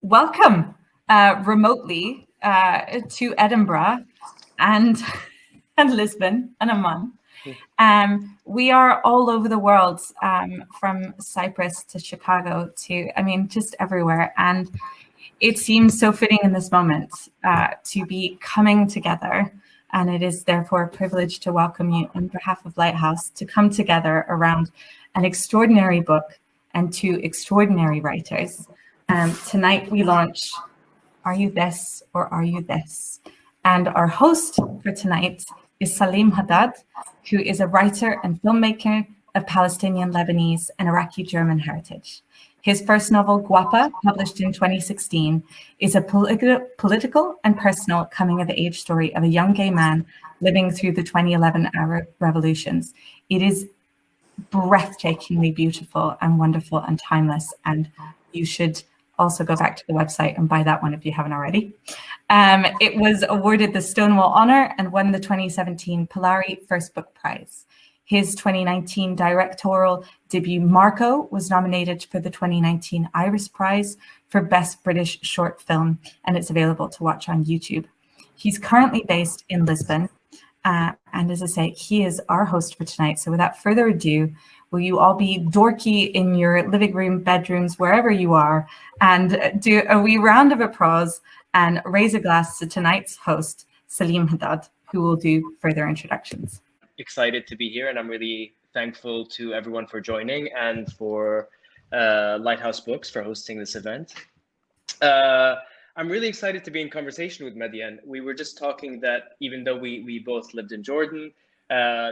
welcome remotely to Edinburgh and Lisbon and Amman. We are all over the world, from Cyprus to Chicago to, just everywhere. And it seems so fitting in this moment to be coming together. And it is therefore a privilege to welcome you on behalf of Lighthouse to come together around an extraordinary book and two extraordinary writers. Tonight we launch Are You This or Are You This? And our host for tonight is Saleem Haddad, who is a writer and filmmaker of Palestinian, Lebanese, and Iraqi German heritage. His first novel, Guapa, published in 2016, is a political and personal coming-of-age story of a young gay man living through the 2011 Arab revolutions. It is breathtakingly beautiful and wonderful and timeless, and you should also go back to the website and buy that one if you haven't already. It was awarded the Stonewall Honor and won the 2017 Polari First Book Prize. His 2019 directorial debut, Marco, was nominated for the 2019 Iris Prize for Best British Short Film, and it's available to watch on YouTube. He's currently based in Lisbon, and as I say, he is our host for tonight. So without further ado, will you all be dorky in your living room, bedrooms, wherever you are, and do a wee round of applause and raise a glass to tonight's host, Saleem Haddad, who will do further introductions. Excited to be here, and I'm really thankful to everyone for joining and for Lighthouse Books for hosting this event. I'm really excited to be in conversation with Madian. We were just talking that even though we both lived in Jordan,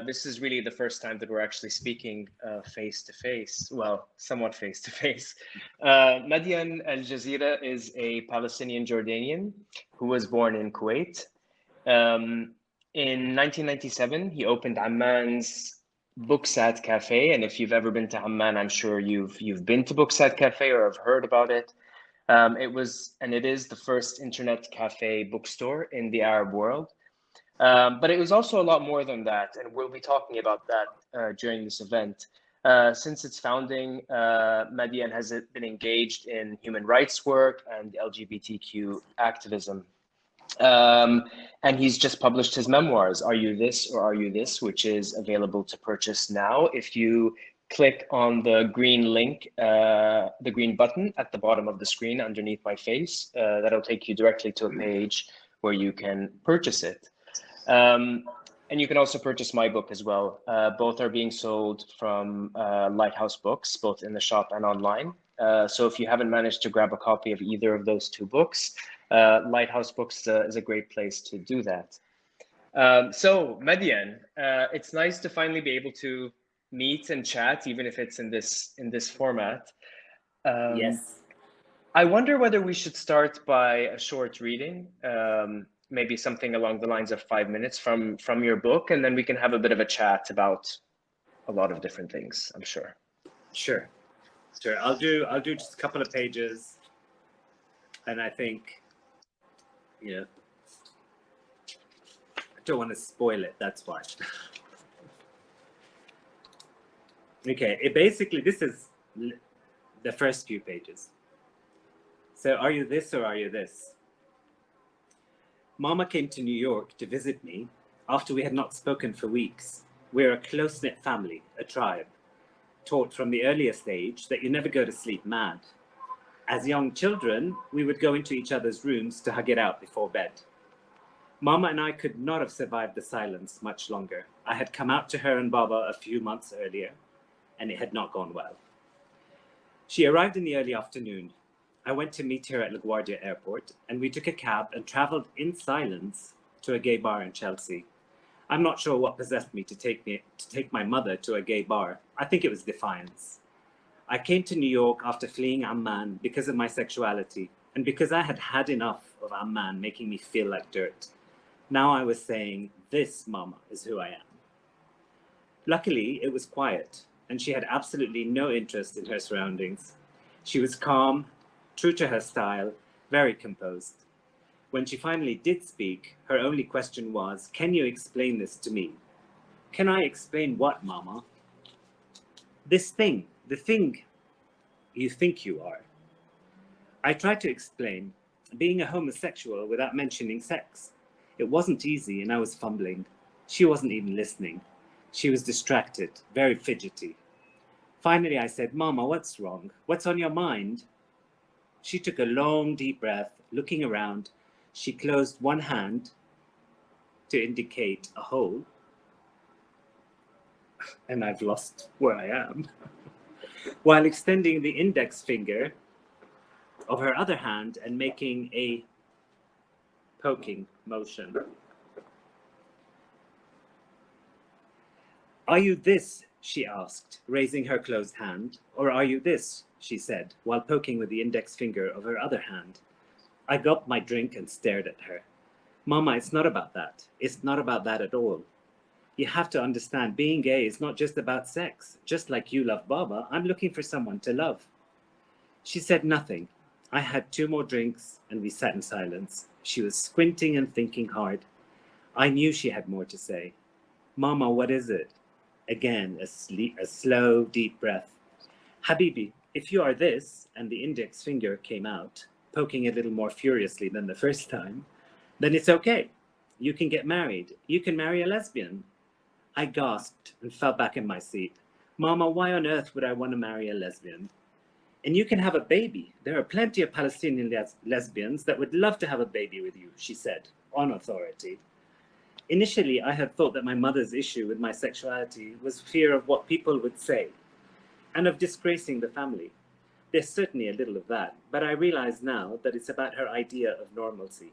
this is really the first time that we're actually speaking face to face, well, somewhat face to face. Madian Al Jazerah is a Palestinian Jordanian who was born in Kuwait. In 1997, he opened Amman's Booksat Cafe, and if you've ever been to Amman, I'm sure you've been to Booksat Cafe or have heard about it. It is the first internet cafe bookstore in the Arab world. But it was also a lot more than that, and we'll be talking about that during this event. Since its founding, Madian has been engaged in human rights work and LGBTQ activism. And he's just published his memoirs, Are You This or Are You This, which is available to purchase now. If you click on the green link, the green button at the bottom of the screen underneath my face, that'll take you directly to a page where you can purchase it. And you can also purchase my book as well. Both are being sold from Lighthouse Books, both in the shop and online. So if you haven't managed to grab a copy of either of those two books, Lighthouse Books is a great place to do that. So Madian, it's nice to finally be able to meet and chat, even if it's in this format. Yes. I wonder whether we should start by a short reading, maybe something along the lines of 5 minutes from your book, and then we can have a bit of a chat about a lot of different things, I'm sure. Sure. I'll do just a couple of pages, and I think, I don't want to spoil it, that's why. Okay, this is the first few pages. So, are you this or are you this? Mama came to New York to visit me after we had not spoken for weeks. We're a close-knit family, a tribe, taught from the earliest age that you never go to sleep mad. As young children, we would go into each other's rooms to hug it out before bed. Mama and I could not have survived the silence much longer. I had come out to her and Baba a few months earlier, and it had not gone well. She arrived in the early afternoon. I went to meet her at LaGuardia Airport, and we took a cab and traveled in silence to a gay bar in Chelsea. I'm not sure what possessed me to take my mother to a gay bar. I think it was defiance. I came to New York after fleeing Amman because of my sexuality, and because I had had enough of Amman making me feel like dirt. Now I was saying, this Mama is who I am. Luckily, it was quiet, and she had absolutely no interest in her surroundings. She was calm, true to her style, very composed. When she finally did speak, her only question was, can you explain this to me? Can I explain what, Mama? This thing, the thing you think you are. I tried to explain being a homosexual without mentioning sex. It wasn't easy, and I was fumbling. She wasn't even listening. She was distracted, very fidgety. Finally, I said, "Mama, what's wrong? What's on your mind?" She took a long, deep breath, looking around. She closed one hand to indicate a hole. And I've lost where I am. While extending the index finger of her other hand and making a poking motion. "Are you this?" she asked, raising her closed hand. "Or are you this?" she said, while poking with the index finger of her other hand. I gulped my drink and stared at her. "Mama, it's not about that. It's not about that at all. You have to understand, being gay is not just about sex. Just like you love Baba, I'm looking for someone to love." She said nothing. I had 2 more drinks and we sat in silence. She was squinting and thinking hard. I knew she had more to say. "Mama, what is it?" Again, a slow, deep breath. "Habibi, if you are this," and the index finger came out, poking a little more furiously than the first time, "then it's okay. You can get married. You can marry a lesbian." I gasped and fell back in my seat. "Mama, why on earth would I want to marry a lesbian?" "And you can have a baby. There are plenty of Palestinian lesbians that would love to have a baby with you," she said, on authority. Initially, I had thought that my mother's issue with my sexuality was fear of what people would say and of disgracing the family. There's certainly a little of that, but I realize now that it's about her idea of normalcy.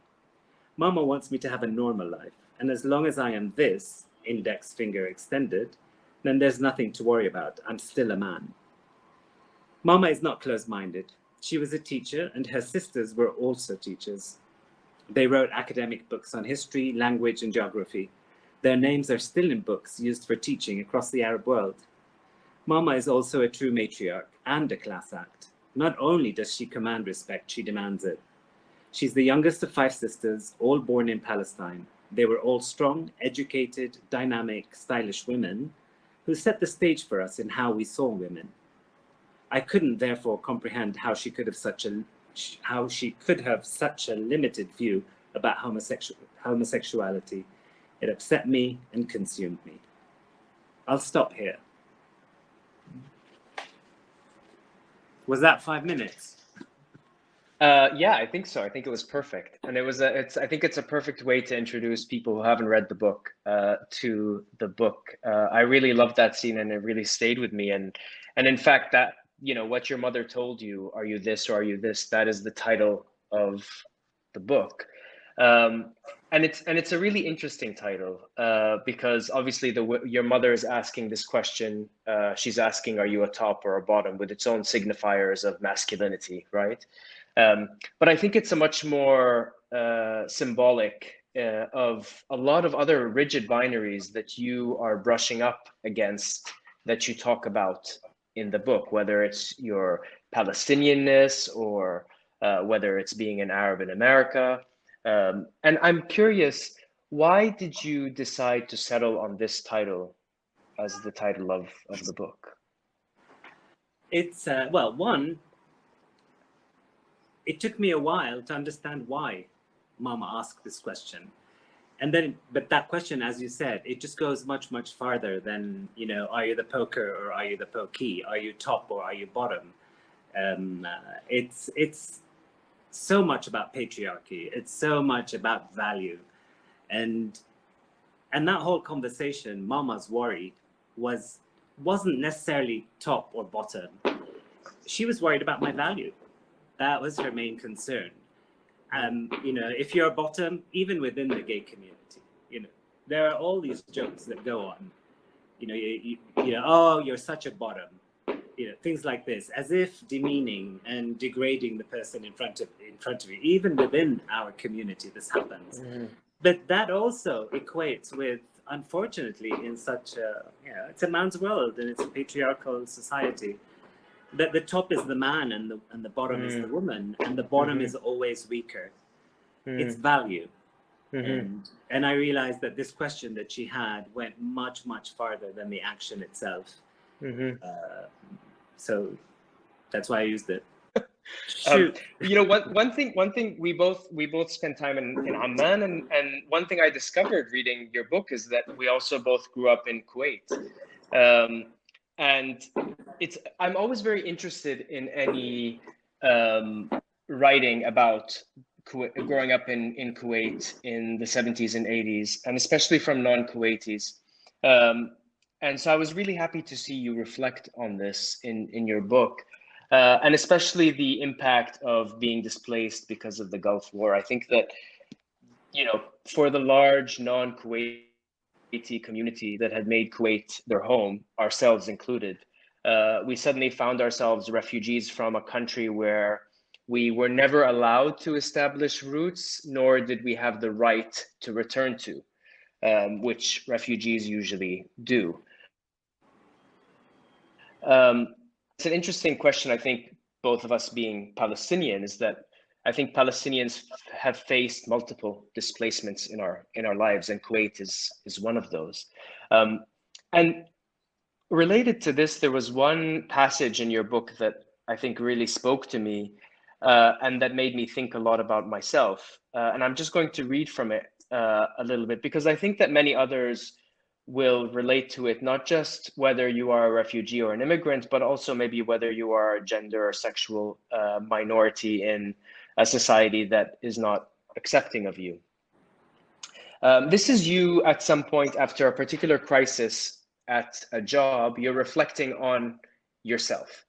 Mama wants me to have a normal life, and as long as I am this, index finger extended, then there's nothing to worry about. I'm still a man. Mama is not closed-minded. She was a teacher, and her sisters were also teachers. They wrote academic books on history, language, and geography. Their names are still in books used for teaching across the Arab world. Mama is also a true matriarch and a class act. Not only does she command respect, she demands it. She's the youngest of 5 sisters, all born in Palestine. They were all strong, educated, dynamic, stylish women who set the stage for us in how we saw women. I couldn't therefore comprehend how she could have such a limited view about homosexuality. It upset me and consumed me. I'll stop here. Was that 5 minutes? Yeah, I think so. I think it was perfect, and I think it's a perfect way to introduce people who haven't read the book to the book. I really loved that scene, and it really stayed with me. And in fact, that, you know, what your mother told you, "Are you this or are you this?" That is the title of the book, and it's a really interesting title because obviously your mother is asking this question. She's asking, "Are you a top or a bottom?" with its own signifiers of masculinity, right? But I think it's a much more symbolic of a lot of other rigid binaries that you are brushing up against, that you talk about in the book, whether it's your Palestinianness or whether it's being an Arab in America. And I'm curious, why did you decide to settle on this title as the title of the book? It's, well, one, it took me a while to understand why Mama asked this question. And then, but that question, as you said, it just goes much, much farther than, you know, are you the poker or are you the pokey? Are you top or are you bottom? It's so much about patriarchy. It's so much about value. And that whole conversation, Mama's worry wasn't necessarily top or bottom. She was worried about my value. That was her main concern. You know, if you're a bottom, even within the gay community, you know, there are all these jokes that go on. You know, you know, "Oh, you're such a bottom," you know, things like this, as if demeaning and degrading the person in front of you. Even within our community, this happens. Mm-hmm. But that also equates with, unfortunately, in such a, you know, it's a man's world and it's a patriarchal society, that the top is the man and the bottom is the woman, and the bottom is always weaker. It's value. And I realized that this question that she had went much, much farther than the action itself. So that's why I used it. Shoot. One thing we both spent time in Amman, and one thing I discovered reading your book is that we also both grew up in Kuwait, and I'm always very interested in any writing about growing up in Kuwait in the 70s and 80s, and especially from non-Kuwaitis. And so I was really happy to see you reflect on this in your book. And especially the impact of being displaced because of the Gulf War. I think that, for the large non-Kuwaiti community that had made Kuwait their home, ourselves included, we suddenly found ourselves refugees from a country where we were never allowed to establish roots, nor did we have the right to return to, which refugees usually do. It's an interesting question. I think both of us being Palestinian is that I think Palestinians have faced multiple displacements in our lives, and Kuwait is one of those. And related to this, there was one passage in your book that I think really spoke to me, and that made me think a lot about myself. And I'm just going to read from it a little bit, because I think that many others will relate to it, not just whether you are a refugee or an immigrant, but also maybe whether you are a gender or sexual minority in a society that is not accepting of you. This is you at some point after a particular crisis at a job. You're reflecting on yourself,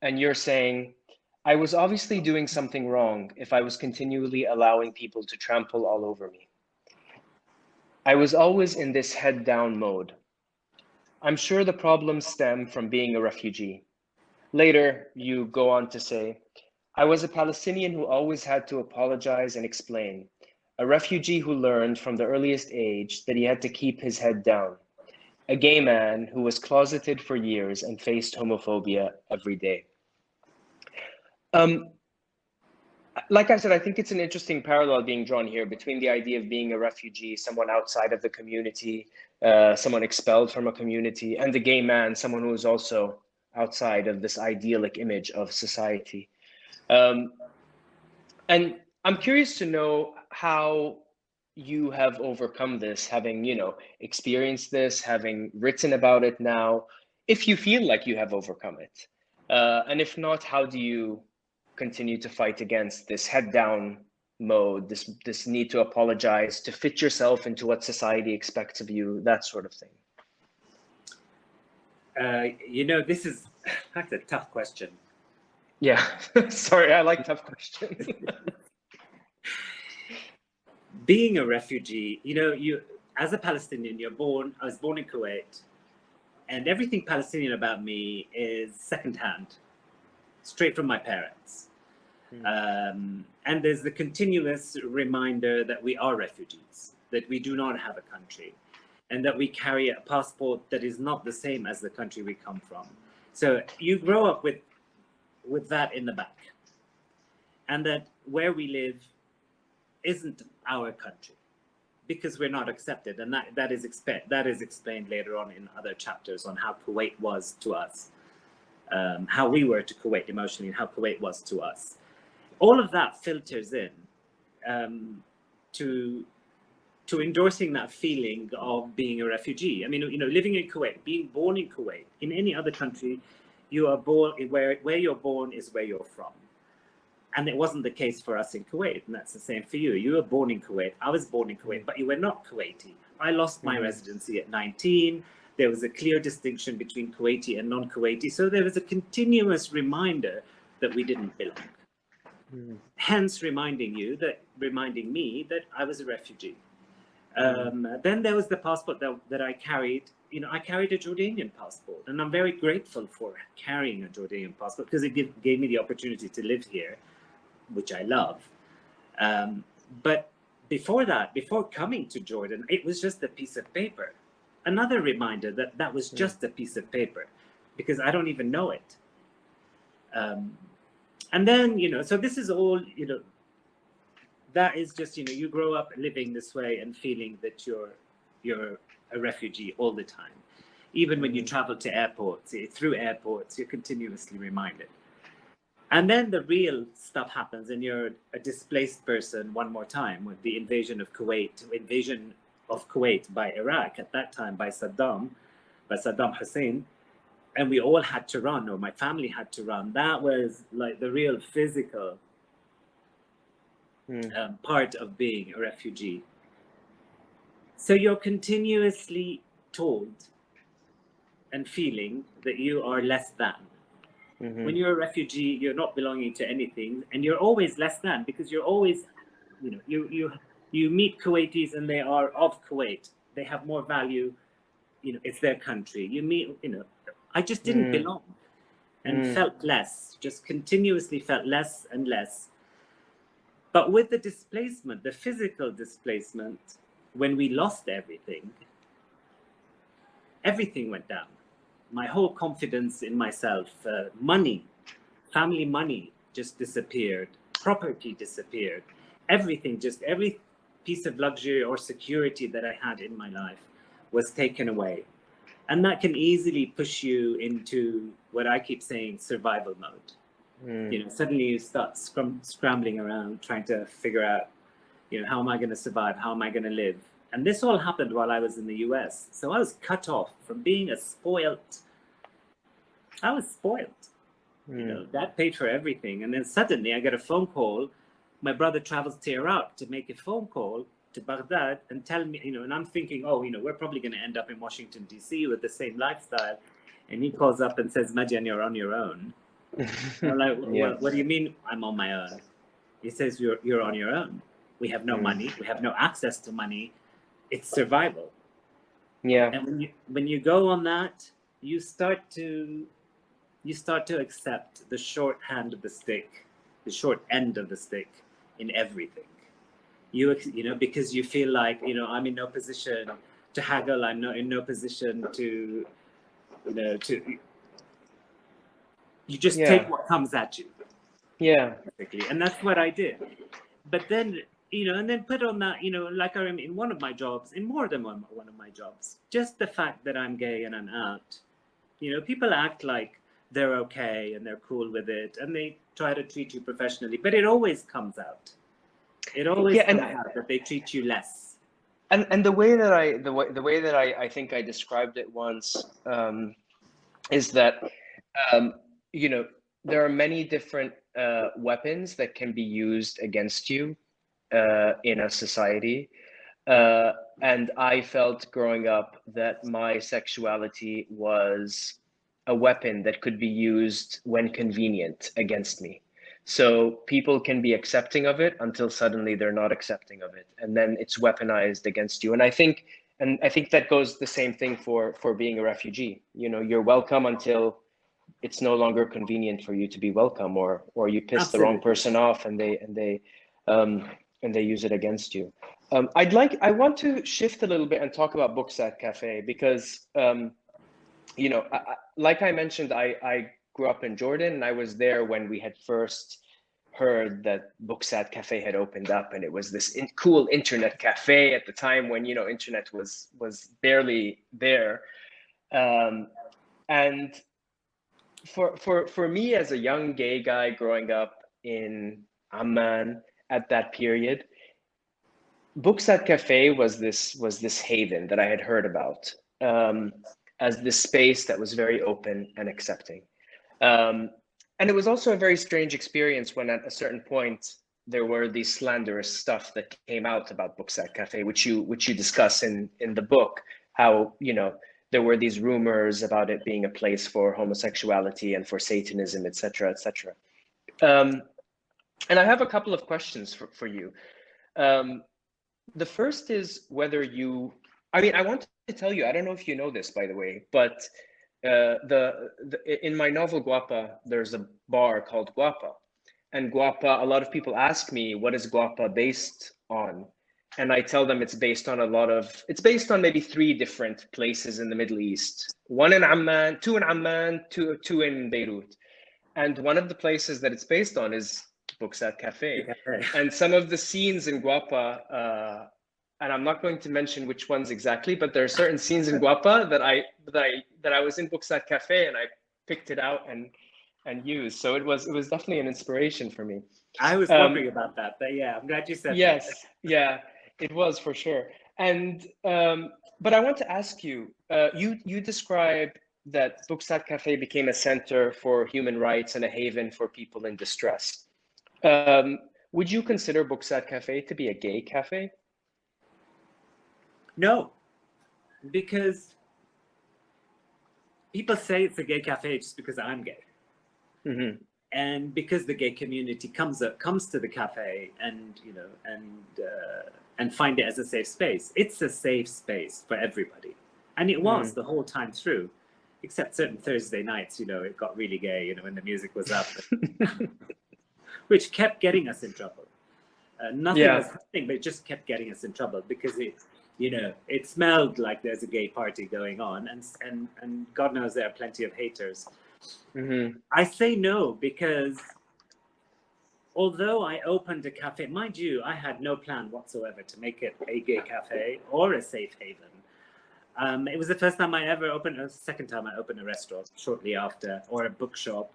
and you're saying, I was obviously doing something wrong if I was continually allowing people to trample all over me. I was always in this head down mode. I'm sure the problems stem from being a refugee. Later, you go on to say, I was a Palestinian who always had to apologize and explain, a refugee who learned from the earliest age that he had to keep his head down, a gay man who was closeted for years and faced homophobia every day. Like I said, I think it's an interesting parallel being drawn here between the idea of being a refugee, someone outside of the community, someone expelled from a community, and the gay man, someone who is also outside of this idyllic image of society. And I'm curious to know how you have overcome this, having, experienced this, having written about it now, if you feel like you have overcome it. And if not, how do you continue to fight against this head down mode, this need to apologize, to fit yourself into what society expects of you, that sort of thing? That's a tough question. Yeah, sorry, I like tough questions. Being a refugee, you as a Palestinian, I was born in Kuwait, and everything Palestinian about me is secondhand, straight from my parents. And there's the continuous reminder that we are refugees, that we do not have a country, and that we carry a passport that is not the same as the country we come from. So you grow up with that in the back, and that where we live isn't our country because we're not accepted, and that is explained later on in other chapters on how Kuwait was to us, how we were to Kuwait emotionally, and how Kuwait was to us. All of that filters in to endorsing that feeling of being a refugee. I mean, living in Kuwait, being born in Kuwait, in any other country, you are born where you're born is where you're from. And it wasn't the case for us in Kuwait, and that's the same for you. You were born in Kuwait, I was born in Kuwait, but you were not Kuwaiti. I lost my residency at 19. There was a clear distinction between Kuwaiti and non-Kuwaiti. So there was a continuous reminder that we didn't belong. Hence reminding me that I was a refugee. Then there was the passport that I carried. I carried a Jordanian passport, and I'm very grateful for carrying a Jordanian passport because it gave me the opportunity to live here, which I love. But before coming to Jordan, it was just a piece of paper. Another reminder that was just a piece of paper, because I don't even know it. And then, so this is all, that is just, you grow up living this way and feeling that you're a refugee all the time. Even when you travel to airports, through airports, you're continuously reminded. And then the real stuff happens, and you're a displaced person one more time with the invasion of Kuwait by Iraq at that time, by Saddam Hussein. And we all had to run, or my family had to run. That was like the real physical part of being a refugee. So you're continuously told and feeling that you are less than. When you're a refugee, you're not belonging to anything, and you're always less than, because you're always, you meet Kuwaitis and they are of Kuwait. They have more value, it's their country. You meet, I just didn't belong, and felt less, just continuously felt less and less. But with the displacement, the physical displacement, when we lost everything, everything went down. My whole confidence in myself, money, family money just disappeared, property disappeared, everything, just every piece of luxury or security that I had in my life was taken away. And that can easily push you into what I keep saying, survival mode. Suddenly you start scrambling around, trying to figure out, how am I going to survive? How am I going to live? And this all happened while I was in the US. So I was cut off from being I was spoiled. Dad paid for everything. And then suddenly I get a phone call. My brother travels to Iraq to make a phone call to Baghdad and tell me, and I'm thinking, we're probably going to end up in Washington, D.C. with the same lifestyle. And he calls up and says, Madian, you're on your own. I'm like, what do you mean I'm on my own? He says, you're on your own. We have no money. We have no access to money. It's survival. Yeah. And when you go on that, you start to accept the short hand of the stick, the short end of the stick in everything. Because you feel like, I'm in no position to haggle. I'm not in no position to, you just take what comes at you. Yeah. Basically. And that's what I did. But then, and then put on that, like I remember in one of my jobs, in more than one of my jobs, just the fact that I'm gay and I'm out, people act like they're okay and they're cool with it and they try to treat you professionally, but it always comes out. It always comes out that they treat you less. And the way that I think I described it once is that there are many different weapons that can be used against you in a society. And I felt growing up that my sexuality was a weapon that could be used when convenient against me. So people can be accepting of it until suddenly they're not accepting of it, and then it's weaponized against you. And I think that goes the same thing for being a refugee. You're welcome until it's no longer convenient for you to be welcome, or you piss the wrong person off and they use it against you. I want to shift a little bit and talk about Booksat Cafe because like I mentioned, I grew up in Jordan, and I was there when we had first heard that Booksat Cafe had opened up, and it was this cool internet cafe at the time when internet was barely there, and for me as a young gay guy growing up in Amman at that period, Booksat Cafe was this haven that I had heard about as this space that was very open and accepting. And it was also a very strange experience when at a certain point there were these slanderous stuff that came out about Booksat Cafe, which you discuss in the book, how there were these rumors about it being a place for homosexuality and for Satanism, etc., etc. And I have a couple of questions for you. The first is whether I want to tell you, I don't know if you know this, by the way, but in my novel Guapa, there's a bar called Guapa. And Guapa, a lot of people ask me, what is Guapa based on? And I tell them it's based on maybe 3 different places in the Middle East. 2 in Amman, 2 in Beirut. And one of the places that it's based on is Booksat Cafe. And some of the scenes in Guapa, and I'm not going to mention which ones exactly, but there are certain scenes in Guapa that I was in Booksat Cafe and I picked it out and and use. So it was definitely an inspiration for me. I was wondering about that, but yeah, I'm glad you said that. Yes, yeah, it was for sure. And but I want to ask you, you described that Booksat Cafe became a center for human rights and a haven for people in distress. Would you consider Booksat Cafe to be a gay cafe? No, because people say it's a gay cafe just because I'm gay. Mm-hmm. And because the gay community comes to the cafe and and find it as a safe space. It's a safe space for everybody, and it was the whole time through, except certain Thursday nights. It got really gay. When the music was up, which kept getting us in trouble. Nothing was happening, but it just kept getting us in trouble because it smelled like there's a gay party going on, and God knows there are plenty of haters. Mm-hmm. I say no because although I opened a cafe, mind you, I had no plan whatsoever to make it a gay cafe or a safe haven. It was the first time I ever opened, the second time I opened a restaurant shortly after, or a bookshop.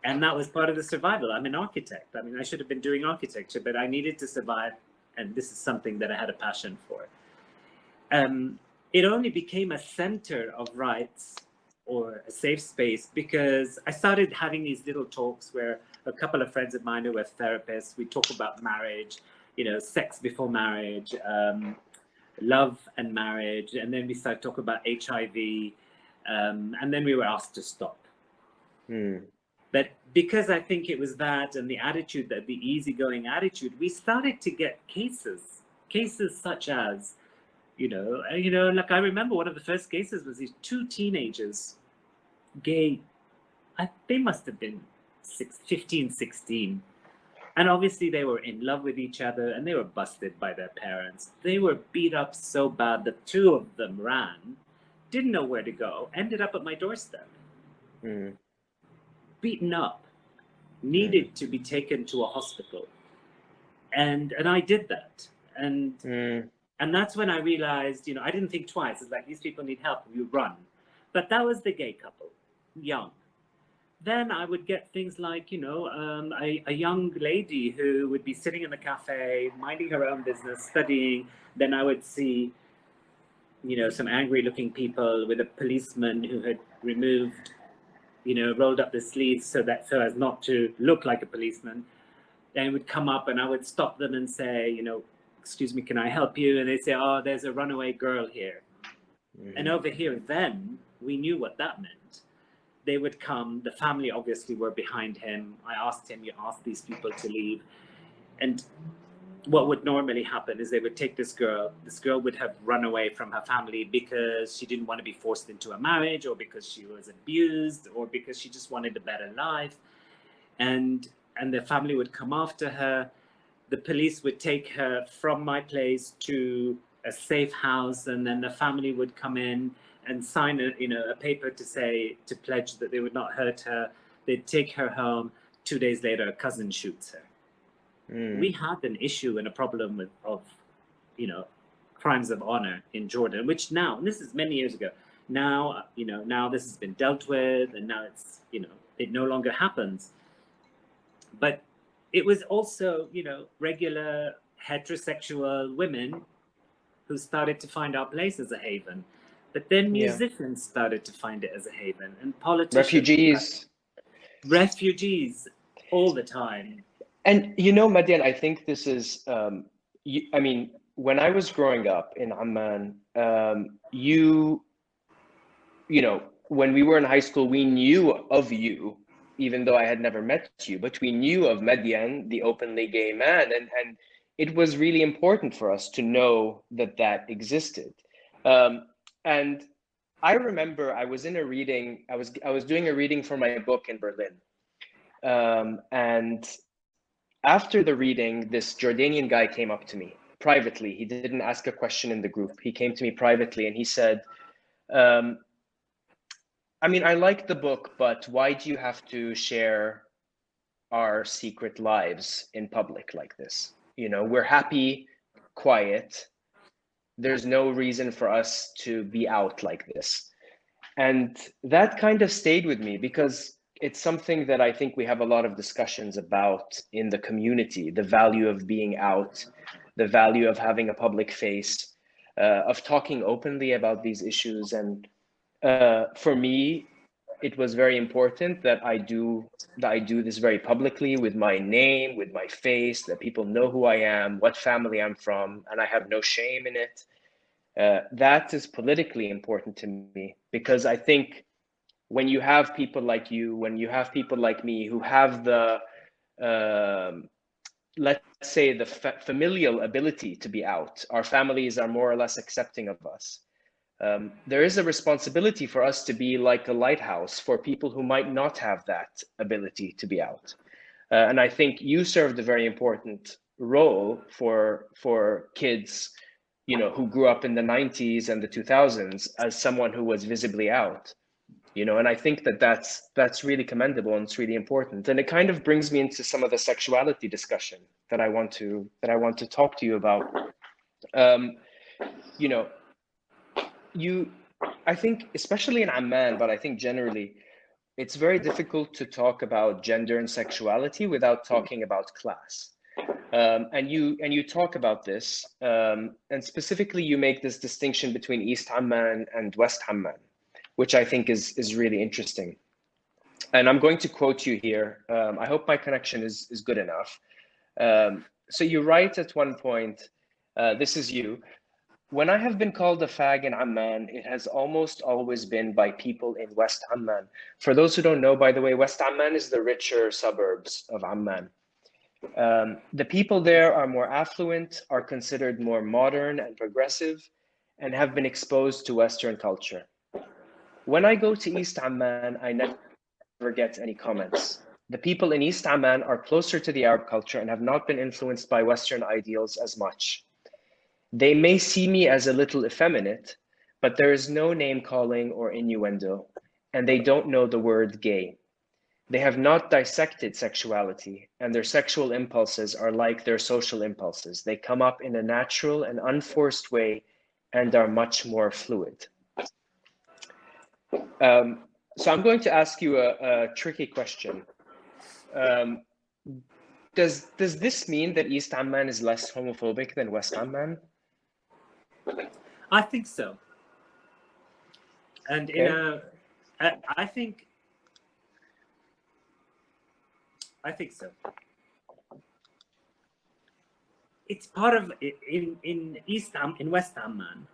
And that was part of the survival. I'm an architect. I mean, I should have been doing architecture, but I needed to survive. And this is something that I had a passion for. It only became a center of rights or a safe space because I started having these little talks where a couple of friends of mine who were therapists, we talk about marriage, sex before marriage, love and marriage. And then we started talking about HIV. And then we were asked to stop. But because I think it was that and the attitude, that the easygoing attitude, we started to get cases such as, like I remember one of the first cases was these two teenagers, gay, they must have been 15, 16. And obviously they were in love with each other and they were busted by their parents. They were beat up so bad that two of them ran, didn't know where to go, ended up at my doorstep. Beaten up, needed to be taken to a hospital. And I did that. And that's when I realized, I didn't think twice. It's like, these people need help, you run. But that was the gay couple, young. Then I would get things like, a young lady who would be sitting in the cafe, minding her own business, studying. Then I would see, some angry looking people with a policeman who had removed, rolled up the sleeves so as not to look like a policeman. Then it would come up and I would stop them and say, excuse me, can I help you? And they say, oh, there's a runaway girl here. And over here, then we knew what that meant. They would come, the family obviously were behind him. I asked him, you asked these people to leave. And what would normally happen is they would take this girl would have run away from her family because she didn't want to be forced into a marriage, or because she was abused, or because she just wanted a better life. And the family would come after her. The police would take her from my place to a safe house, and then the family would come in and sign a paper to pledge that they would not hurt her. They'd take her home. 2 days later, a cousin shoots her. We had an issue and a problem of crimes of honor in Jordan, which now, and this is many years ago, now this has been dealt with, and now it's, it no longer happens. But it was also, regular heterosexual women who started to find our place as a haven. But then musicians started to find it as a haven, and politicians. Refugees all the time. And Madian, I think this is, I mean, when I was growing up in Amman, when we were in high school, we knew of you, even though I had never met you, but we knew of Madian, the openly gay man, and it was really important for us to know that existed. And I remember I was in a reading, I was doing a reading for my book in Berlin. And after the reading, this Jordanian guy came up to me privately. He didn't ask a question in the group. He came to me privately and he said, I mean, I like the book, but why do you have to share our secret lives in public like this? We're happy, quiet. There's no reason for us to be out like this. And that kind of stayed with me because it's something that I think we have a lot of discussions about in the community, the value of being out, the value of having a public face, of talking openly about these issues. And for me, it was very important that I do this very publicly, with my name, with my face, that people know who I am, what family I'm from, and I have no shame in it. That is politically important to me, because I think when you have people like you, when you have people like me who have the, let's say, the familial ability to be out, our families are more or less accepting of us. There is a responsibility for us to be like a lighthouse for people who might not have that ability to be out. And I think you served a very important role for kids, you know, who grew up in the 90s and the 2000s as someone who was visibly out, you know, and I think that that's really commendable, and it's really important. And it kind of brings me into some of the sexuality discussion that I want to talk to you about. You know, I think, especially in Amman, but I think generally, it's very difficult to talk about gender and sexuality without talking about class. And you talk about this, and specifically you make this distinction between East Amman and West Amman, which I think is really interesting. And I'm going to quote you here. I hope my connection is good enough. So you write at one point, this is you: "When I have been called a fag in Amman, it has almost always been by people in West Amman." For those who don't know, by the way, West Amman is the richer suburbs of Amman. The people there are more affluent, are considered more modern and progressive, and have been exposed to Western culture. When I go to East Amman, I never get any comments. The people in East Amman are closer to the Arab culture and have not been influenced by Western ideals as much. They may see me as a little effeminate, but there is no name calling or innuendo, and they don't know the word gay. They have not dissected sexuality, and their sexual impulses are like their social impulses. They come up in a natural and unforced way and are much more fluid. So I'm going to ask you a tricky question. Does this mean that East Amman is less homophobic than West Amman? I think so. And Okay. I think so. It's part of in West Amman,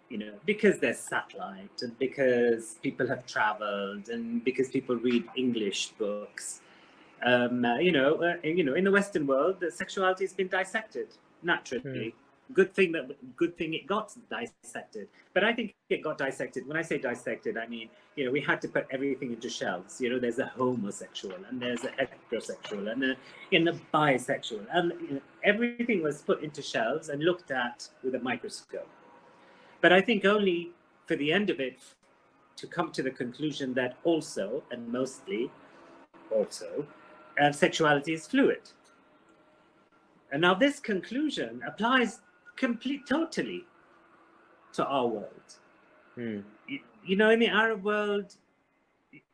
you know, because there's satellite, and because people have traveled, and because people read English books. You know, in the Western world, the sexuality has been dissected naturally. Good thing it got dissected. But I think it got dissected. When I say dissected, I mean, you know, we had to put everything into shelves. You know, there's a homosexual, and there's a heterosexual, and a bisexual, and you know, everything was put into shelves and looked at with a microscope. But I think only for the end of it to come to the conclusion that also, and mostly also, sexuality is fluid. And now this conclusion applies totally to our world. You know, in the Arab world,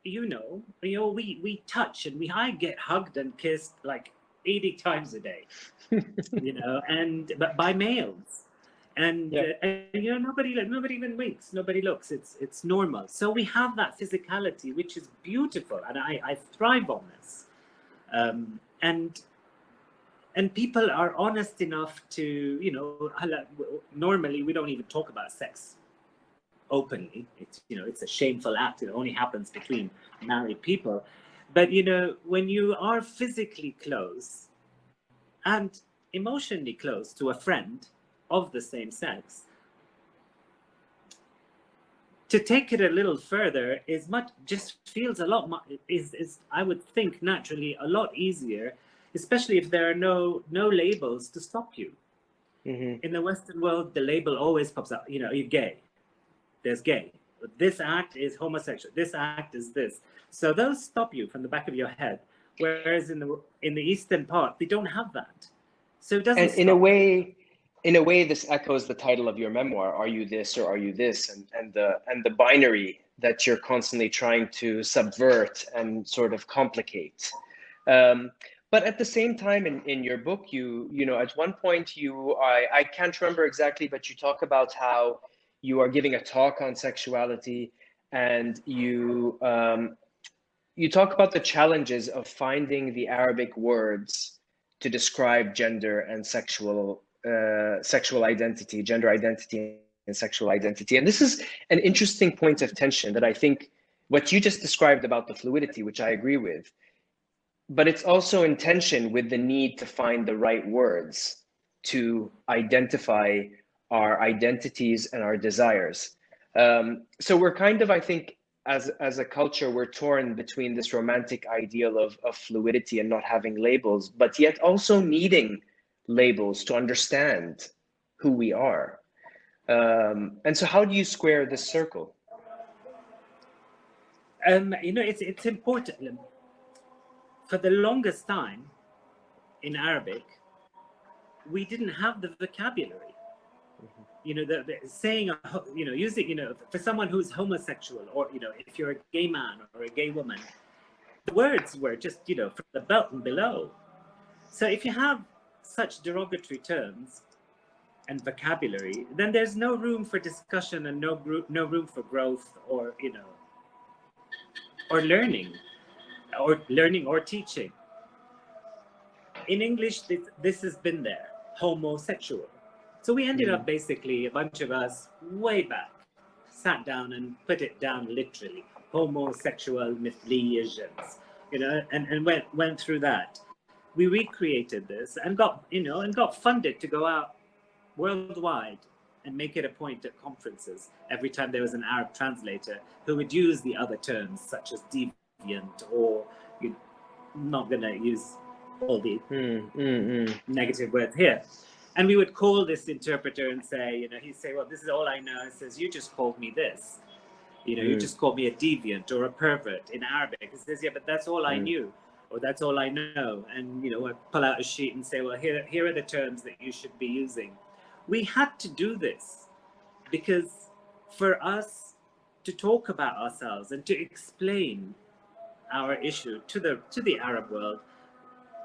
you know, we touch, and I get hugged and kissed like 80 times a day, you know, but by males. And, and you know, nobody even winks, nobody looks. It's normal. So we have that physicality, which is beautiful, and I thrive on this. And people are honest enough to, you know, normally we don't even talk about sex openly. It's, you know, it's a shameful act. It only happens between married people. But, you know, when you are physically close and emotionally close to a friend of the same sex, to take it a little further feels a lot more, I would think naturally a lot easier, especially if there are no labels to stop you. In the Western world, the label always pops up. You know, you're gay. There's gay. But this act is homosexual. This act is this. So those stop you from the back of your head. Whereas in the Eastern part, they don't have that. So it doesn't. And in a way, this echoes the title of your memoir, "Are You This or Are You This?" and the binary that you're constantly trying to subvert and sort of complicate. But at the same time, in your book, you know, at one point I can't remember exactly, but you talk about how you are giving a talk on sexuality, and you talk about the challenges of finding the Arabic words to describe gender and sexual identity, gender identity and sexual identity. And this is an interesting point of tension that I think what you just described about the fluidity, which I agree with, but it's also in tension with the need to find the right words to identify our identities and our desires. So we're kind of, I think, as a culture, we're torn between this romantic ideal of fluidity and not having labels, but yet also needing labels to understand who we are. And so how do you square this circle? You know, it's important. For the longest time in Arabic, we didn't have the vocabulary. Mm-hmm. You know, the saying, you know, using, you know, for someone who's homosexual, or, you know, if you're a gay man or a gay woman, the words were just, you know, from the belt and below. So if you have such derogatory terms and vocabulary, then there's no room for discussion and no room for growth, or, you know, or learning or teaching. In English, this has been there, homosexual. So we ended up basically, a bunch of us way back, sat down and put it down literally, homosexual lesions, you know, and went through that. We recreated this and got, you know, and got funded to go out worldwide and make it a point at conferences every time there was an Arab translator who would use the other terms such as deviant, or, you know, I'm not going to use all the negative words here. And we would call this interpreter and say, you know, he'd say, well, this is all I know. He says, you just called me this. You know, you just called me a deviant or a pervert in Arabic. He says, yeah, but that's all I knew, or that's all I know. And, you know, I'd pull out a sheet and say, well, here are the terms that you should be using. We had to do this because for us to talk about ourselves and to explain our issue to the Arab world,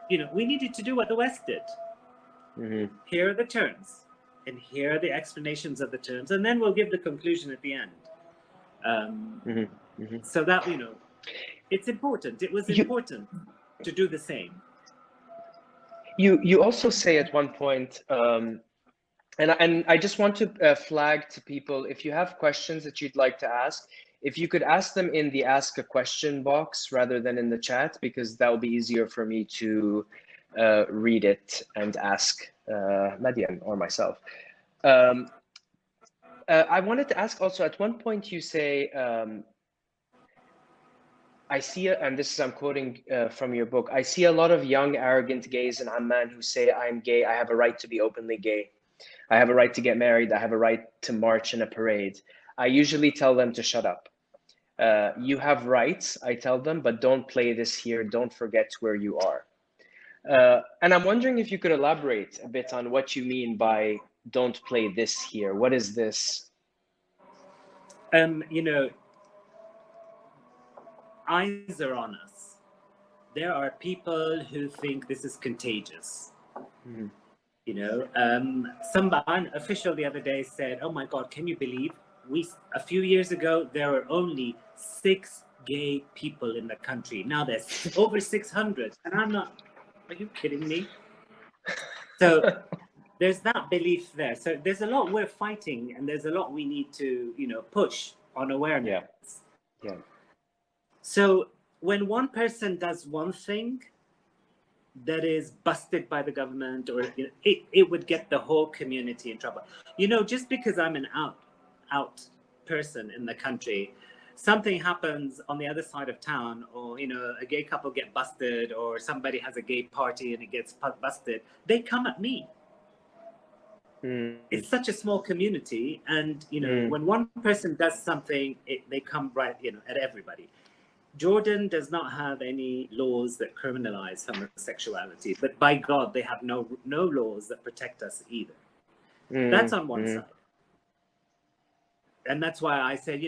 you know, we needed to do what the West did. Mm-hmm. Here are the terms, and here are the explanations of the terms, and then we'll give the conclusion at the end. So that, you know, it's important. It was important to do the same. You also say at one point, and I just want to flag to people, if you have questions that you'd like to ask, if you could ask them in the ask a question box rather than in the chat, because that will be easier for me to read it and ask Madian or myself. I wanted to ask also, at one point you say, I see, and this is, I'm quoting from your book, I see a lot of young, arrogant gays in Amman who say, I'm gay, I have a right to be openly gay. I have a right to get married. I have a right to march in a parade. I usually tell them to shut up. You have rights, I tell them, but don't play this here. Don't forget where you are. And I'm wondering if you could elaborate a bit on what you mean by don't play this here. What is this? You know, eyes are on us. There are people who think this is contagious. Mm-hmm. You know, an official the other day said, oh my God, can you believe a few years ago, there were only 6 gay people in the country. Now there's over 600. And I'm not, are you kidding me? So there's that belief there. So there's a lot we're fighting, and there's a lot we need to, you know, push on awareness. Yeah. So when one person does one thing that is busted by the government, or, you know, it would get the whole community in trouble. You know, just because I'm an out person in the country, something happens on the other side of town, or, you know, a gay couple get busted, or somebody has a gay party and it gets busted, they come at me. It's such a small community, and, you know, when one person does something, they come right, you know, at everybody. Jordan does not have any laws that criminalize homosexuality, but by God, they have no laws that protect us either. That's on one side. and that's why I said,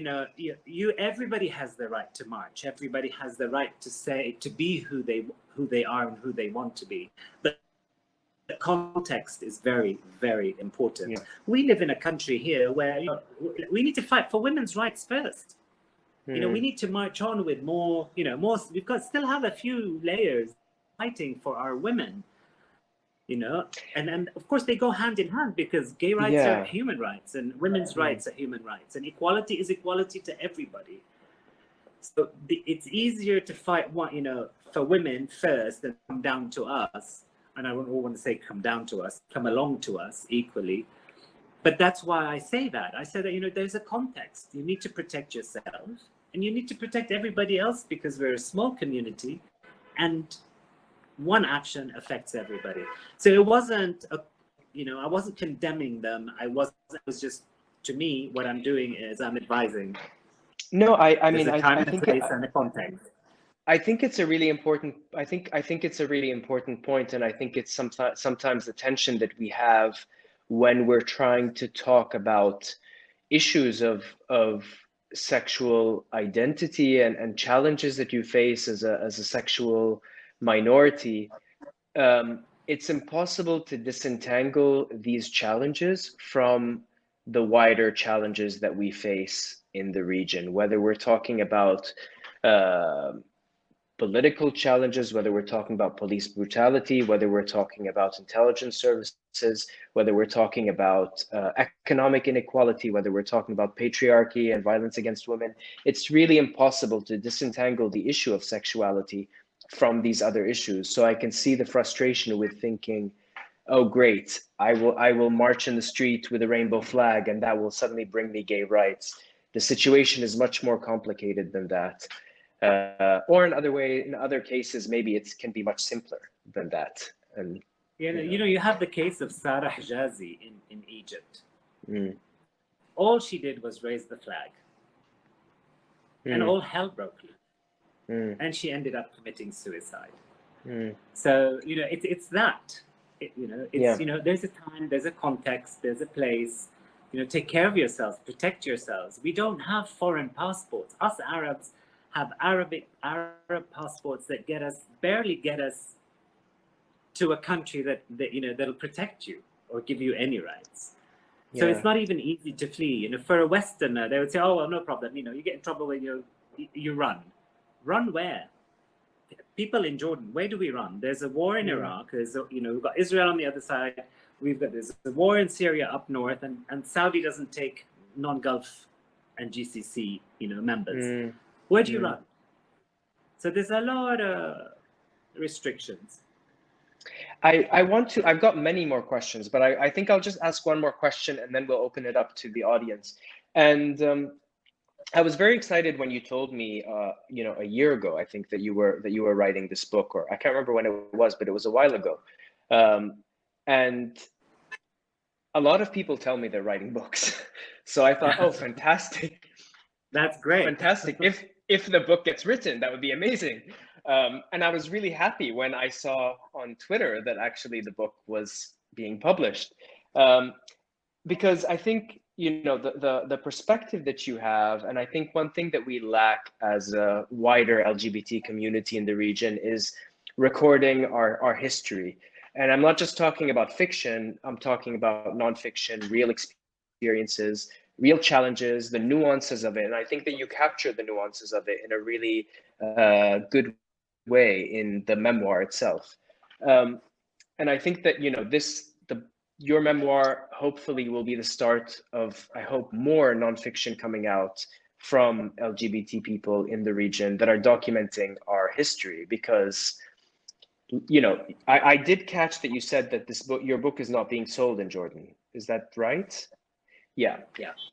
everybody has the right to march. Everybody has the right to be who they are and who they want to be. But the context is very, very important. Yeah. We live in a country here where we need to fight for women's rights first. We need to march on with more. We've got still have a few layers fighting for our women. And of course they go hand in hand, because gay rights are human rights and women's rights are human rights, and equality is equality to everybody. So it's easier to fight for women first and come down to us. And I don't want to say come down to us, come along to us equally. But that's why I say that. I say that, there's a context. You need to protect yourself and you need to protect everybody else, because we're a small community and one action affects everybody. So it wasn't, I wasn't condemning them. It was just, to me, what I'm doing is I'm advising. No, I mean, I think it's and a context. I think it's a really important. I think it's a really important point, and I think it's sometimes the tension that we have when we're trying to talk about issues of sexual identity and challenges that you face as a sexual minority. It's impossible to disentangle these challenges from the wider challenges that we face in the region, whether we're talking about political challenges, whether we're talking about police brutality, whether we're talking about intelligence services, whether we're talking about economic inequality, whether we're talking about patriarchy and violence against women. It's really impossible to disentangle the issue of sexuality from these other issues. So I can see the frustration with thinking, oh great, I will march in the street with a rainbow flag and that will suddenly bring me gay rights. The situation is much more complicated than that. Or in other cases, maybe it can be much simpler than that. And you have the case of Sarah Hijazi in Egypt. All she did was raise the flag, and all hell broke loose, and she ended up committing suicide. So it's that. There's a time, there's a context, there's a place. Take care of yourselves, protect yourselves. We don't have foreign passports. Us Arabs have Arab passports that barely get us to a country that'll protect you or give you any rights. So it's not even easy to flee. For a Westerner, they would say, "Oh well, no problem. You get in trouble when you run. Run where? People in Jordan, where do we run? There's a war in Iraq. We've got Israel on the other side. There's a war in Syria up north, and Saudi doesn't take non-Gulf and GCC members. Where do you run? So there's a lot of restrictions. I've got many more questions, but I think I'll just ask one more question and then we'll open it up to the audience. And I was very excited when you told me, a year ago, I think that you were writing this book, or I can't remember when it was, but it was a while ago. And a lot of people tell me they're writing books. So I thought, oh, fantastic. That's great. Fantastic. If the book gets written, that would be amazing. And I was really happy when I saw on Twitter that actually the book was being published. Because I think, the perspective that you have, and I think one thing that we lack as a wider LGBT community in the region is recording our history. And I'm not just talking about fiction, I'm talking about nonfiction, real experiences, real challenges, the nuances of it. And I think that you capture the nuances of it in a really good way in the memoir itself. And I think that, your memoir hopefully will be the start of, I hope, more nonfiction coming out from LGBT people in the region that are documenting our history. Because, I did catch that you said that your book is not being sold in Jordan. Is that right? Yeah.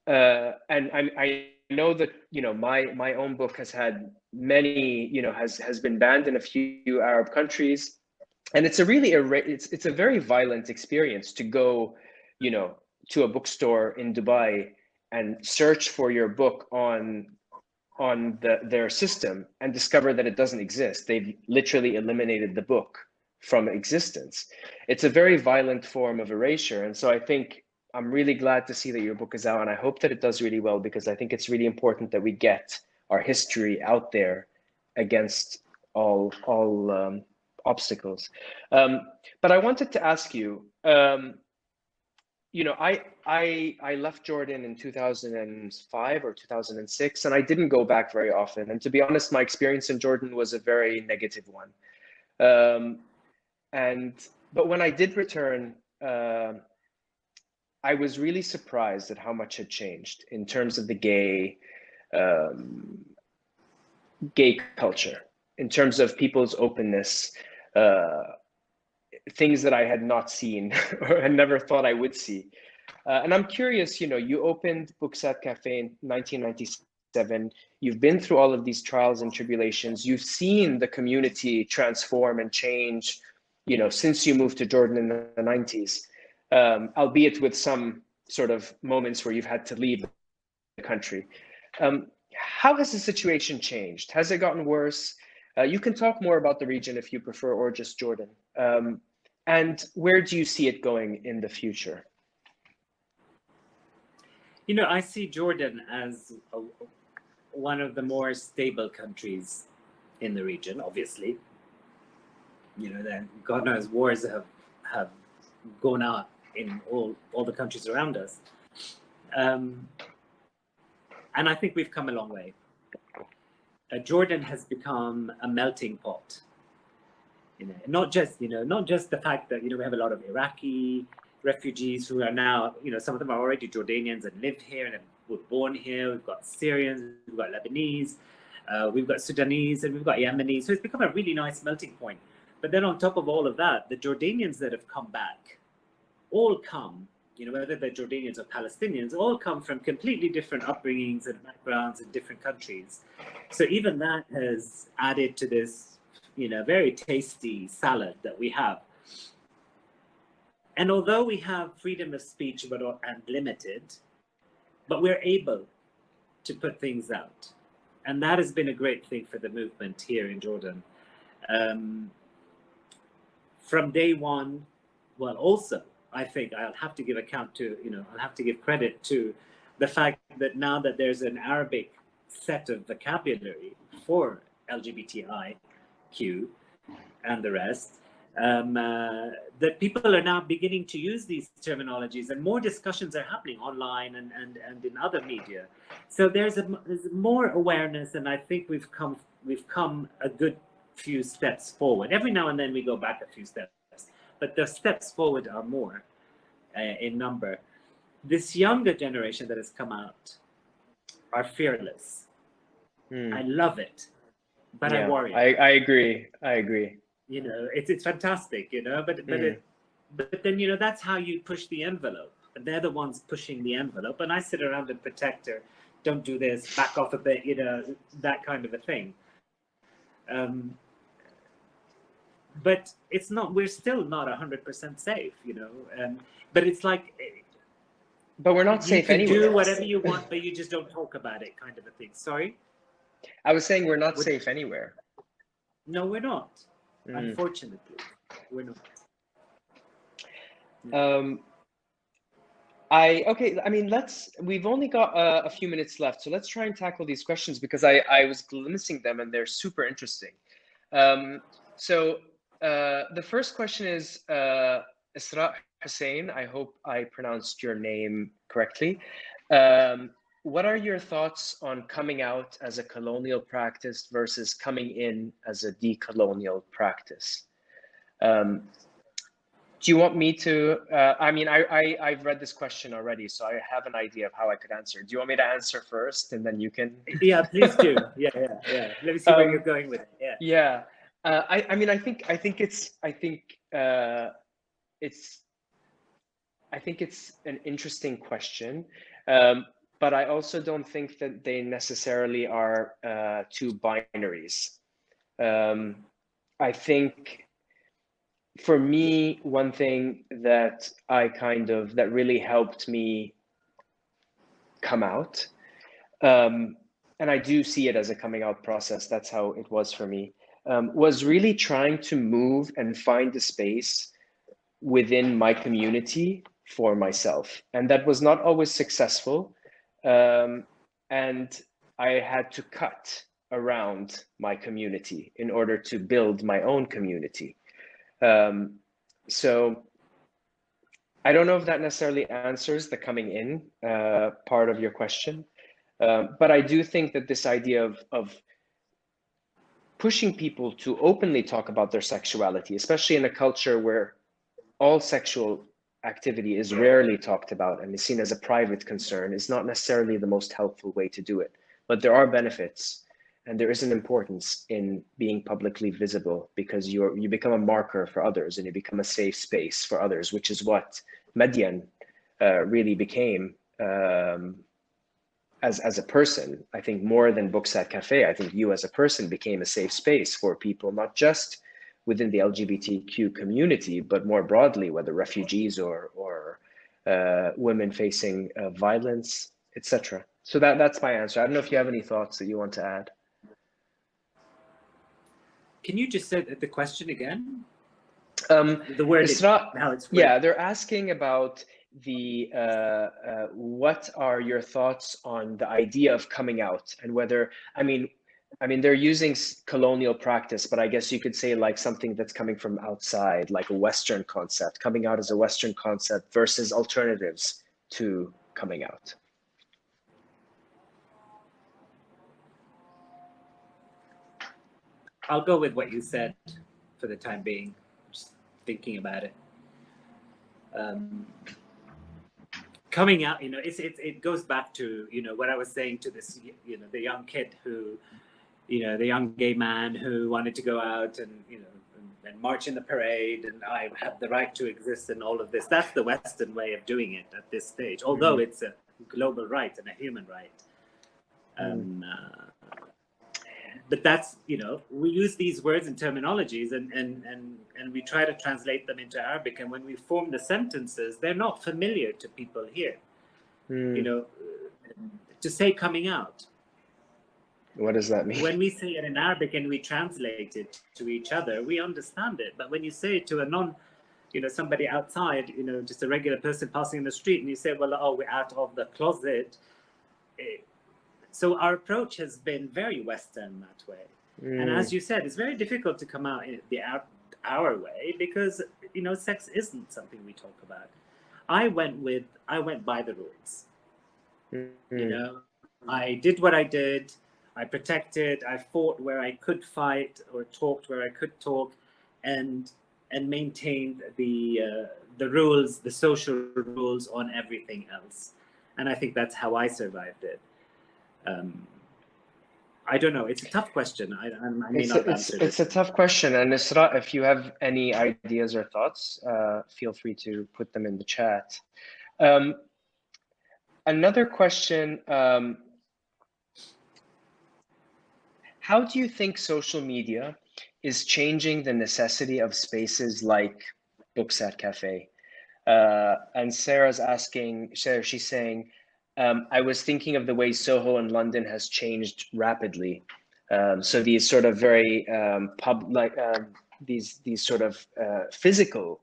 And I know that my own book has had many has been banned in a few Arab countries, and it's a really it's a very violent experience to go to a bookstore in Dubai and search for your book on their system and discover that it doesn't exist. They've literally eliminated the book from existence. It's a very violent form of erasure, and so I think I'm really glad to see that your book is out, and I hope that it does really well, because I think it's really important that we get our history out there against all obstacles. But I wanted to ask you, you know, I left Jordan in 2005 or 2006, and I didn't go back very often. And to be honest, my experience in Jordan was a very negative one. But when I did return, I was really surprised at how much had changed in terms of the gay culture, in terms of people's openness, things that I had not seen or had never thought I would see. And I'm curious, you know, you opened Booksat Cafe in 1997. You've been through all of these trials and tribulations. You've seen the community transform and change, you know, since you moved to Jordan in the 90s, albeit with some sort of moments where you've had to leave the country. How has the situation changed? Has it gotten worse? You can talk more about the region if you prefer, or just Jordan. And where do you see it going in the future? You know, I see Jordan as one of the more stable countries in the region, obviously. You know, then God knows wars have gone out in all the countries around us. And I think we've come a long way. Jordan has become a melting pot. You know, not just the fact that, you know, we have a lot of Iraqi refugees who are now, you know, some of them are already Jordanians and live here and were born here. We've got Syrians, we've got Lebanese, we've got Sudanese, and we've got Yemenis. So it's become a really nice melting point. But then on top of all of that, the Jordanians that have come back all come, you know, whether they're Jordanians or Palestinians, all come from completely different upbringings and backgrounds in different countries. So even that has added to this, you know, very tasty salad that we have. And although we have freedom of speech and limited, but we're able to put things out. And that has been a great thing for the movement here in Jordan. From day one, well, also, I think I'll have to give account to, you know, I'll have to give credit to the fact that now that there's an Arabic set of vocabulary for LGBTIQ and the rest, that people are now beginning to use these terminologies, and more discussions are happening online and in other media. So there's more awareness, and I think we've come a good few steps forward. Every now and then we go back a few steps, but the steps forward are more in number. This younger generation that has come out are fearless. I love it, but yeah, I worry. I agree. You know, it's fantastic, you know, but then, you know, that's how you push the envelope. They're the ones pushing the envelope, and I sit around and protect her. Don't do this, back off a bit, you know, that kind of a thing. But it's not, we're still not 100% safe, you know, but it's like, but we're not safe anywhere. You can do whatever you want, but you just don't talk about it, kind of a thing. Sorry? I was saying we're not safe anywhere. No, we're not. Unfortunately, we're not. Okay, I mean, we've only got a few minutes left, so let's try and tackle these questions, because I was glimpsing them and they're super interesting. So the first question is Isra Hussein. I hope I pronounced your name correctly. What are your thoughts on coming out as a colonial practice versus coming in as a decolonial practice? Do you want me to, I mean, I've read this question already, so I have an idea of how I could answer. Do you want me to answer first and then you can? Yeah, please do. Yeah. Let me see where you're going with it. Yeah. I mean, I think it's an interesting question. But I also don't think that they necessarily are two binaries. I think for me, one thing that that really helped me come out, and I do see it as a coming out process, that's how it was for me, was really trying to move and find a space within my community for myself. And that was not always successful. And I had to cut around my community in order to build my own community. So I don't know if that necessarily answers the coming in part of your question, but I do think that this idea of pushing people to openly talk about their sexuality, especially in a culture where all sexual activity is rarely talked about and is seen as a private concern, is not necessarily the most helpful way to do it. But there are benefits, and there is an importance in being publicly visible, because you become a marker for others and you become a safe space for others, which is what Madian really became as a person. I think more than Booksat Cafe, I think you as a person became a safe space for people, not just within the LGBTQ community, but more broadly, whether refugees or women facing violence, etc. So that's my answer. I don't know if you have any thoughts that you want to add. Can you just say the question again? The word how it's written. Yeah, they're asking about the what are your thoughts on the idea of coming out, and whether, I mean they're using colonial practice, but I guess you could say like something that's coming from outside, like a Western concept, coming out as a Western concept versus alternatives to coming out. I'll go with what you said for the time being. Just thinking about it. Coming out, it goes back to, what I was saying to this, the young kid who, the young gay man who wanted to go out and, and march in the parade, and I have the right to exist and all of this. That's the Western way of doing it at this stage, although it's a global right and a human right. But that's, we use these words and terminologies and we try to translate them into Arabic. And when we form the sentences, they're not familiar to people here. To say coming out. What does that mean? When we say it in Arabic and we translate it to each other, we understand it. But when you say it to a somebody outside, just a regular person passing in the street, and you say, well, oh, we're out of the closet. So our approach has been very Western that way. And as you said, it's very difficult to come out in our way, because, sex isn't something we talk about. I went by the rules. I did what I did. I protected, I fought where I could fight, or talked where I could talk, and maintained the rules, the social rules on everything else. And I think that's how I survived it. I don't know. It's a tough question. I may not answer it. It's a tough question. And Isra, if you have any ideas or thoughts, feel free to put them in the chat. Another question, how do you think social media is changing the necessity of spaces like Booksat Cafe? And Sarah's asking, she's saying, I was thinking of the way Soho in London has changed rapidly. So these sort of very these sort of physical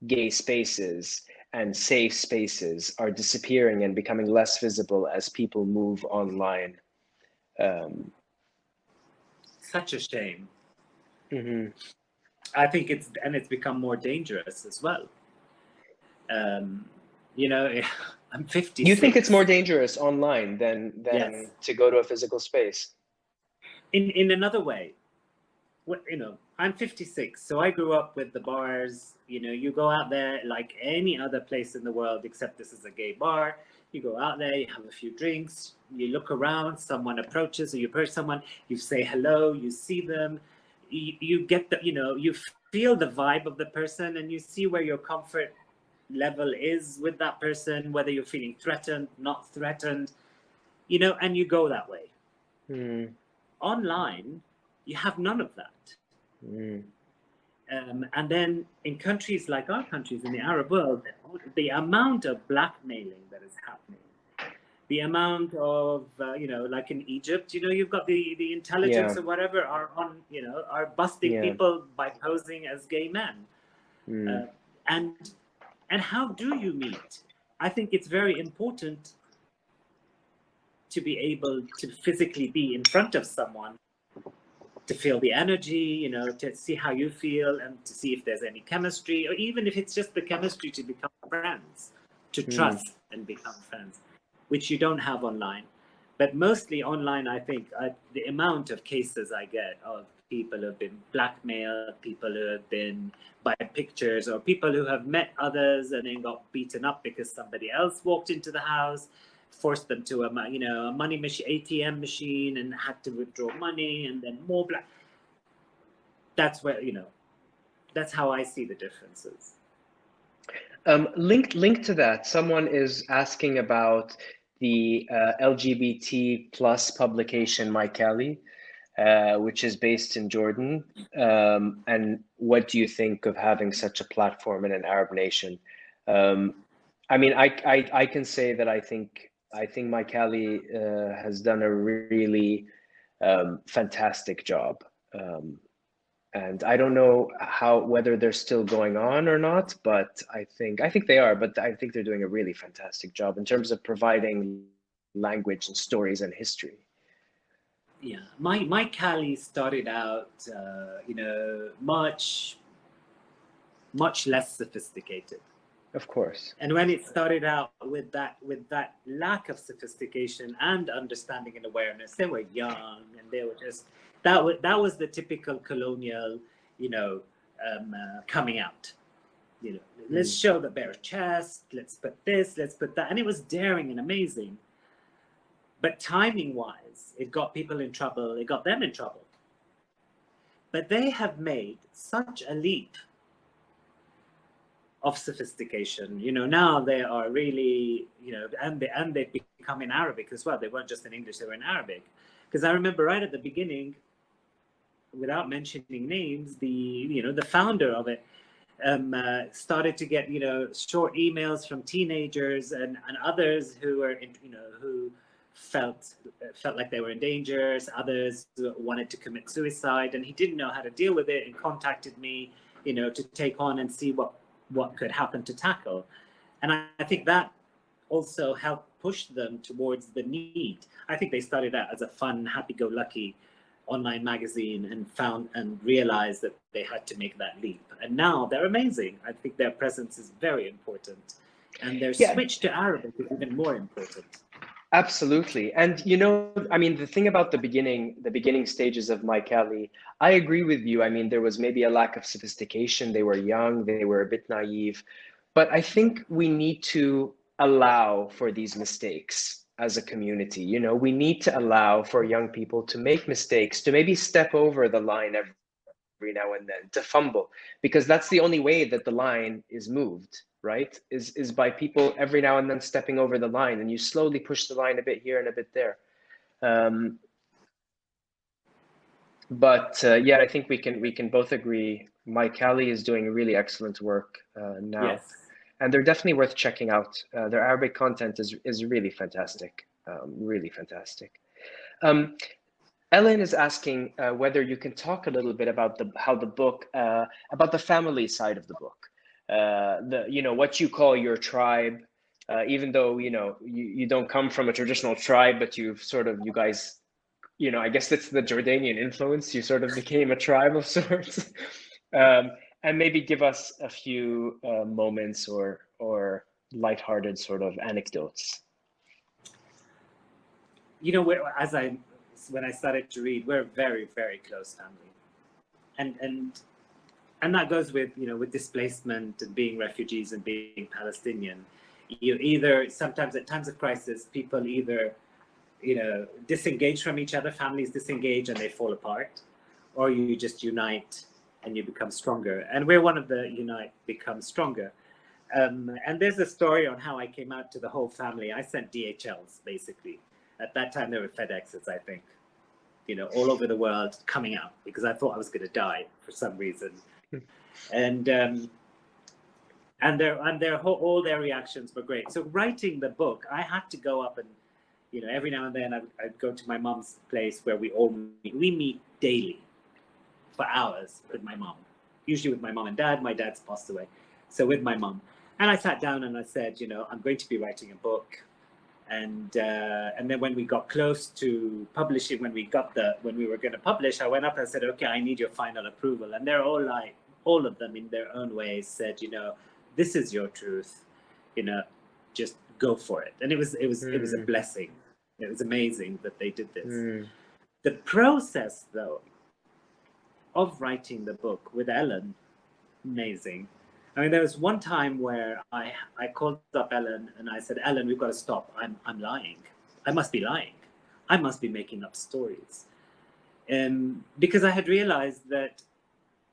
gay spaces and safe spaces are disappearing and becoming less visible as people move online. Such a shame. I think it's become more dangerous as well. I'm 56. You think it's more dangerous online than Yes. to go to a physical space? In another way, I'm 56, so I grew up with the bars. You go out there like any other place in the world, except this is a gay bar. You go out there, you have a few drinks, you look around, someone approaches, or you approach someone, you say hello, you see them, you get the, you feel the vibe of the person, and you see where your comfort level is with that person, whether you're feeling threatened, not threatened, and you go that way. Online, you have none of that. And then in countries like our countries, in the Arab world, the amount of blackmailing that is happening, the amount of, like in Egypt, you've got the intelligence or whatever are busting people by posing as gay men. And And how do you meet? I think it's very important to be able to physically be in front of someone, to feel the energy, you know, to see how you feel and to see if there's any chemistry, or even if it's just the chemistry to become friends, to trust and become friends, which you don't have online. But mostly online, I think the amount of cases I get of people who have been blackmailed, people who have been by pictures, or people who have met others and then got beaten up because somebody else walked into the house, forced them to a money machine, ATM machine, and had to withdraw money, and then more black. That's where, you know, that's how I see the differences. Linked to that, someone is asking about the LGBT plus publication My Kelly, which is based in Jordan. And what do you think of having such a platform in an Arab nation? I mean, I can say that I think My Kelly has done a really fantastic job. And I don't know whether they're still going on or not, but I think they are. But I think they're doing a really fantastic job in terms of providing language and stories and history. Yeah, my Cali started out, you know, much less sophisticated. Of course. And when it started out with that lack of sophistication and understanding and awareness, they were young and they were just that was the typical colonial, you know, coming out. You know, let's show the bare chest, let's put this, let's put that, and it was daring and amazing. But timing wise, it got people in trouble, it got them in trouble. But they have made such a leap of sophistication. You know, now they are really, you know, and they've become in Arabic as well. They weren't just in English, they were in Arabic. Because I remember right at the beginning, without mentioning names, the founder of it started to get, you know, short emails from teenagers and others who were, you know, who felt like they were in danger. Others wanted to commit suicide, and he didn't know how to deal with it, and contacted me, you know, to take on and see what could happen to tackle. And I think that also helped push them towards the need. I think they started out as a fun, happy-go-lucky online magazine and realized that they had to make that leap. And now they're amazing. I think their presence is very important. And their switch to Arabic is even more important. Absolutely. And, you know, I mean, the thing about the beginning stages of My Kelly, I agree with you. I mean, there was maybe a lack of sophistication. They were young, they were a bit naive. But I think we need to allow for these mistakes as a community. You know, we need to allow for young people to make mistakes, to maybe step over the line every now and then, to fumble, because that's the only way that the line is moved, right? Is by people every now and then stepping over the line, and you slowly push the line a bit here and a bit there. But yeah, I think we can both agree. My Kelly is doing really excellent work now. Yes. And they're definitely worth checking out. Their Arabic content is really fantastic, really fantastic. Ellen is asking whether you can talk a little bit about about the family side of the book, you know, what you call your tribe, even though, you know, you don't come from a traditional tribe, but you guys, you know, I guess that's the Jordanian influence. You sort of became a tribe of sorts. And maybe give us a few moments or lighthearted sort of anecdotes. You know, when I started to read, we're a very, very close family, and that goes with, you know, with displacement and being refugees and being Palestinian. You either sometimes at times of crisis, people either, you know, disengage from each other, families disengage and they fall apart, or you just unite and you become stronger. And we're one of the unite, become stronger. And there's a story on how I came out to the whole family. I sent DHLs, basically. At that time, there were FedExes, I think, you know, all over the world coming out, because I thought I was going to die for some reason. And all their reactions were great. So writing the book, I had to go up and, you know, every now and then I'd go to my mom's place where we meet daily for hours with my mom, usually with my mom and dad. My dad's passed away. So with my mom. And I sat down and I said, I'm going to be writing a book. And then when we got close to publishing, when we were going to publish, I went up and said, okay, I need your final approval. And they're all of them in their own ways said, this is your truth, just go for it. And it was a blessing. It was amazing that they did this. The process, though, of writing the book with Ellen, amazing. I mean, there was one time where I called up Ellen and I said, Ellen, we've got to stop. I'm lying. I must be lying. I must be making up stories. Because I had realized that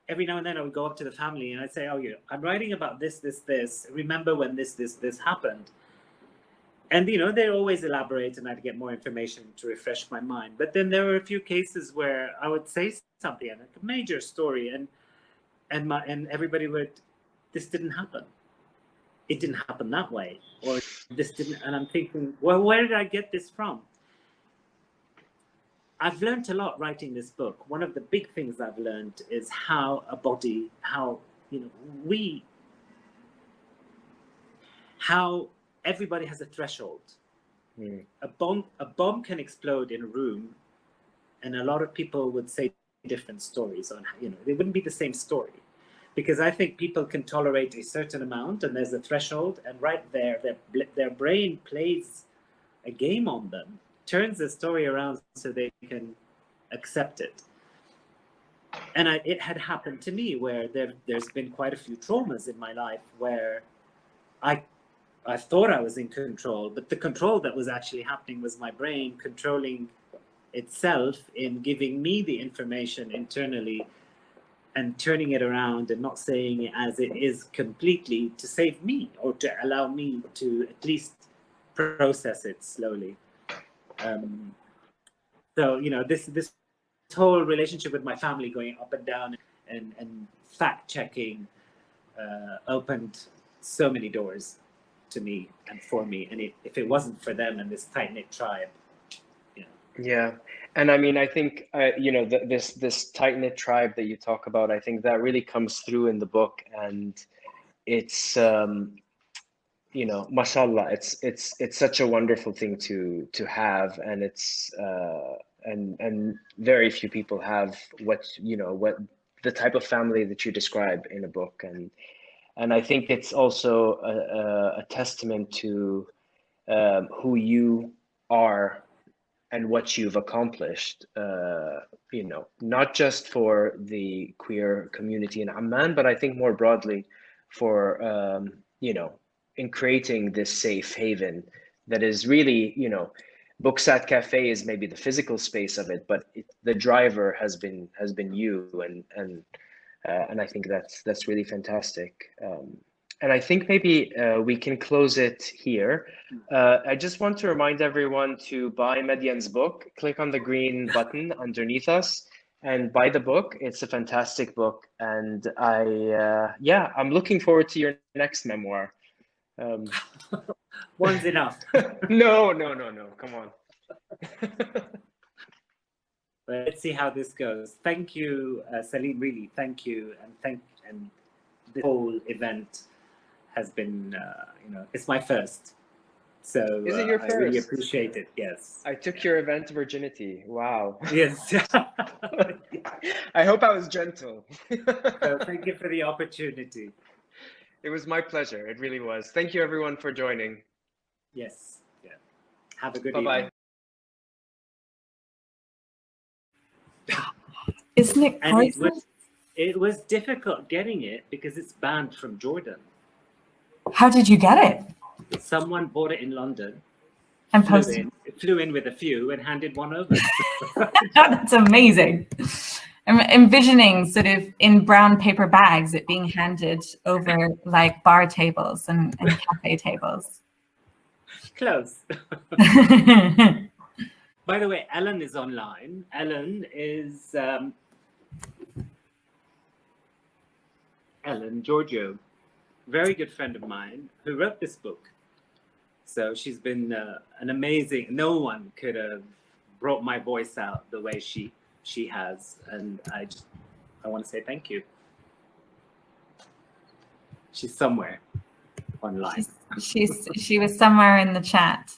every now and then I would go up to the family and I'd say, oh, I'm writing about this. Remember when this happened? And, they'd always elaborate and I'd get more information to refresh my mind. But then there were a few cases where I would say something, like a major story, and everybody would, this didn't happen. It didn't happen that way. Or this didn't, and I'm thinking, well, where did I get this from? I've learned a lot writing this book. One of the big things I've learned is how everybody has a threshold. A bomb can explode in a room, and a lot of people would say different stories on, they wouldn't be the same story. Because I think people can tolerate a certain amount, and there's a threshold, and right there, their brain plays a game on them, turns the story around so they can accept it. And it had happened to me where there's been quite a few traumas in my life where I thought I was in control, but the control that was actually happening was my brain controlling itself in giving me the information internally and turning it around and not saying it as it is completely to save me or to allow me to at least process it slowly. So, this whole relationship with my family going up and down and fact checking opened so many doors to me and for me. And if it wasn't for them and this tight-knit tribe, Yeah. And I mean, I think, this tight-knit tribe that you talk about, I think that really comes through in the book. And it's, mashallah, it's such a wonderful thing to have. And it's, and very few people have what the type of family that you describe in a book. And I think it's also a testament to who you are and what you've accomplished, not just for the queer community in Amman, but I think more broadly for, in creating this safe haven that is really, Booksat Cafe is maybe the physical space of it, but the driver has been you, and I think that's really fantastic. And I think maybe we can close it here. I just want to remind everyone to buy Madian's book. Click on the green button underneath us and buy the book. It's a fantastic book. And I'm looking forward to your next memoir. One's enough. No. Come on. Let's see how this goes. Thank you, Saleem, really, thank you. And the whole event has been, it's my first. So is it your first? I really appreciate it, yes. I took your event virginity. Wow. Yes. I hope I was gentle. So thank you for the opportunity. It was my pleasure. It really was. Thank you, everyone, for joining. Yes. Yeah. Have a good Bye-bye. evening. Isn't it crazy? And it was difficult getting it because it's banned from Jordan. How did you get it? Someone bought it in London And posted. Flew in with a few and handed one over. That's amazing. I'm envisioning sort of in brown paper bags it being handed over like bar tables and cafe tables. Close. By the way, Ellen is online. Ellen is Ellen Giorgio, very good friend of mine who wrote this book. So she's been an amazing, no one could have brought my voice out the way she has. And I want to say thank you. She's somewhere online. She was somewhere in the chat.